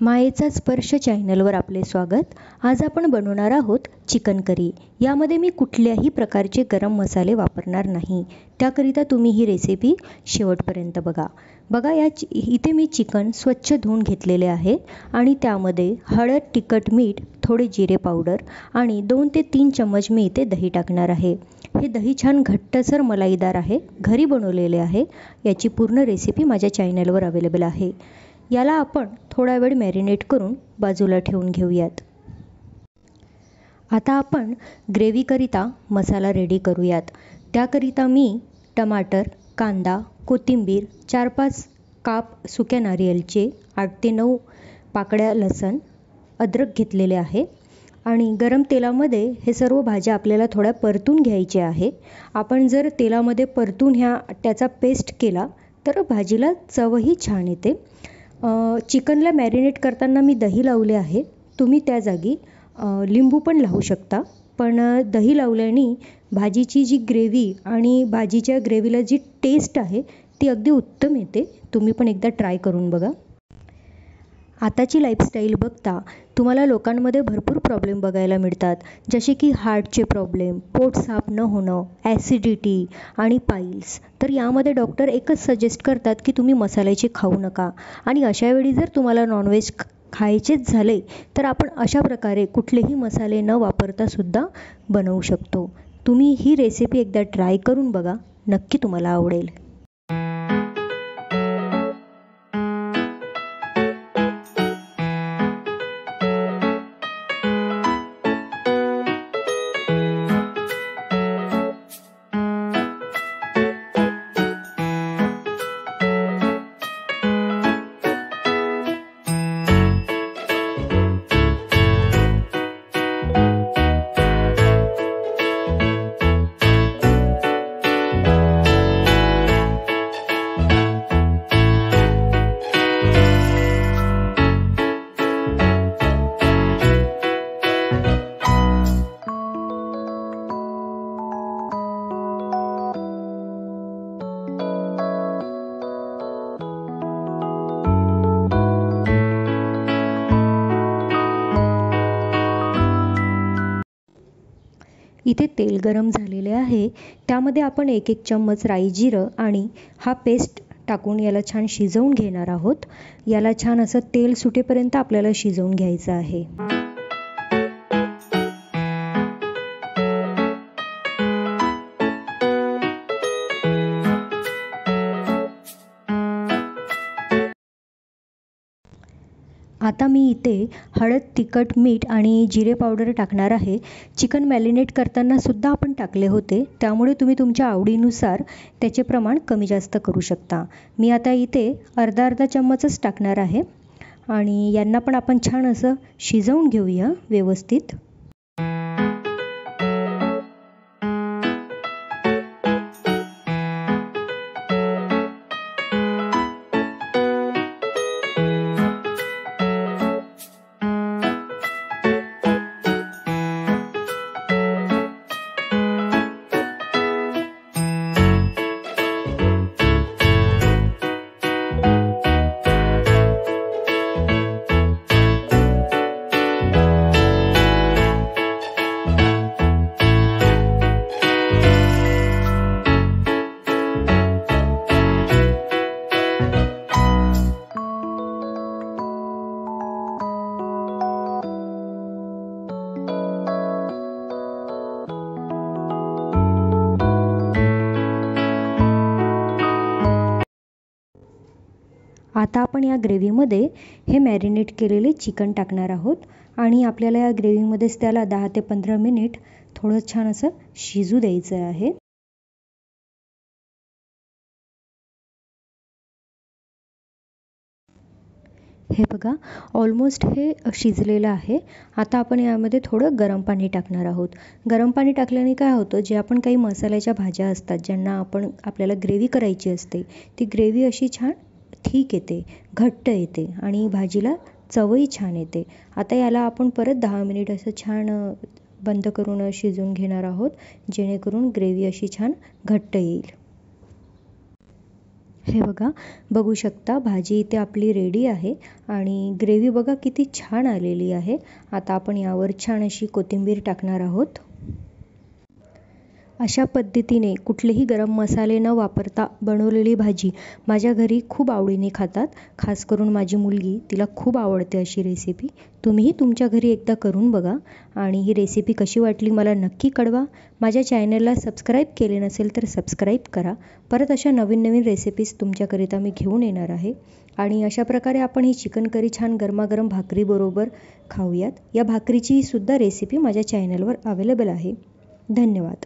मायेचा स्पर्श चॅनलवर आपले स्वागत। आज आपण बनवणार आहोत चिकन करी। यामध्ये मी कुठल्याही प्रकारचे गरम मसाले वापरणार नाही। त्याकरिता तुम्ही ही रेसिपी शेवटपर्यंत बघा। इथे मी चिकन स्वच्छ धुवून घेतलेले आहे आणि त्यामध्ये हळद, तिखट, मीठ, थोडे जिरे पावडर आणि 2 ते 3 चम्मच मी इथे दही टाकणार आहे। हे दही छान घट्टसर मलाईदार आहे, घरी बनवलेले आहे। याची पूर्ण रेसिपी माझ्या चॅनलवर अवेलेबल आहे। याला आपण थोडा वेळ मॅरिनेट करून बाजूला ठेवून घेऊयात। आता आपण ग्रेव्हीकरिता मसाला रेडी करूयात। त्याकरिता मी टमाटर, कांदा, कोथिंबीर, 4-5 काप सुक्या नारिळाचे, 8 ते 9 पाकळ्या लसूण, अद्रक घेतलेले आहे आणि गरम तेलामध्ये हे सर्व भाज्या आपल्याला थोड्या परतून घ्यायचे आहे। आपण जर तेलामध्ये परतून त्याचा पेस्ट केला तर भाजीला चवही छान येते। चिकनला मॅरिनेट करताना मी दही लावले आहे। तुम्ही त्या जागी लिंबू पण लावू शकता, पण दही लावल्याने भाजीची जी ग्रेव्ही आणि भाजीच्या ग्रेव्हीला जी टेस्ट आहे ती अगदी उत्तम येते। तुम्ही पण एकदा ट्राय करून बघा। आताची लाईफस्टाईल बघता तुम्हाला लोकांमध्ये भरपूर प्रॉब्लेम बघायला मिळतात, जसे की हार्टचे प्रॉब्लेम, पोट साफ न होणं, ॲसिडिटी आणि पाईल्स। तर यामध्ये डॉक्टर एकच सजेस्ट करतात की तुम्ही मसाल्याचे खाऊ नका आणि अशा वेळी जर तुम्हाला नॉनव्हेज खायचेच झाले तर आपण अशा प्रकारे कुठलेही मसाले न वापरता सुद्धा बनवू शकतो। तुम्ही ही रेसिपी एकदा ट्राय करून बघा, नक्की तुम्हाला आवडेल। इथे तेल गरम झालेले आहे, त्यामध्ये आपण 1-1 चम्मच राई, जिरं आणि हा पेस्ट टाकून याला छान शिजवून घेणार आहोत। याला छान असं तेल सुटेपर्यंत आपल्याला शिजवून घ्यायचं आहे। आता मी इथे हळद, तिखट, मीठ आणि जिरे पावडर टाकणार आहे। चिकन मॅरिनेट करताना सुद्धा आपण टाकले होते, त्यामुळे तुम्ही तुमच्या आवडीनुसार त्याचे प्रमाण कमी जास्त करू शकता। मी आता इथे अर्धा चम्मचच टाकणार आहे आणि यांना पण आपण छान असं शिजवून घेऊया व्यवस्थित। आता आपण या ग्रेव्हीमध्ये हे मॅरिनेट केलेले चिकन टाकणार आहोत आणि आपल्याला या ग्रेव्हीमध्येच त्याला 10 ते 15 मिनिट थोडं छान असं शिजू द्यायचं आहे। हे बघा, ऑलमोस्ट हे शिजलेलं आहे। आता आपण यामध्ये थोडं गरम पाणी टाकणार आहोत। गरम पाणी टाकल्याने काय होतं, जे आपण काही मसाल्याच्या भाज्या असतात ज्यांना आपल्याला ग्रेव्ही करायची असते, ती ग्रेव्ही अशी छान ठीक येते, घट्ट येते आणि भाजीला चवही छान येते। आता याला आपण परत 10 मिनिट असं छान बंद करून शिजवून घेणार आहोत, जेणेकरून ग्रेव्ही अशी छान घट्ट येईल। हे बघा, बघू शकता भाजी इथे आपली रेडी आहे आणि ग्रेव्ही बघा किती छान आलेली आहे. आता आपण यावर छान अशी कोथिंबीर टाकणार आहोत. अशा पद्धतीने कुठलेही गरम मसाले न वापरता बनवलेली भाजी माझ्या घरी खूप आवडीने खातात. खास करून माझी मुलगी, तिला खूप आवडते अशी रेसिपी. तुम्हीही तुमच्या घरी एकदा करून बघा आणि ही रेसिपी कशी वाटली मला नक्की कळवा. माझ्या चॅनलला सबस्क्राईब केले नसेल तर सबस्क्राईब करा. परत अशा नवीन नवीन रेसिपीज तुमच्याकरिता मी घेऊन येणार आहे. आणि अशा प्रकारे आपण ही चिकन करी छान गरमागरम भाकरीबरोबर खाऊयात. या भाकरीची सुद्धा रेसिपी माझ्या चॅनलवर अवेलेबल आहे. धन्यवाद.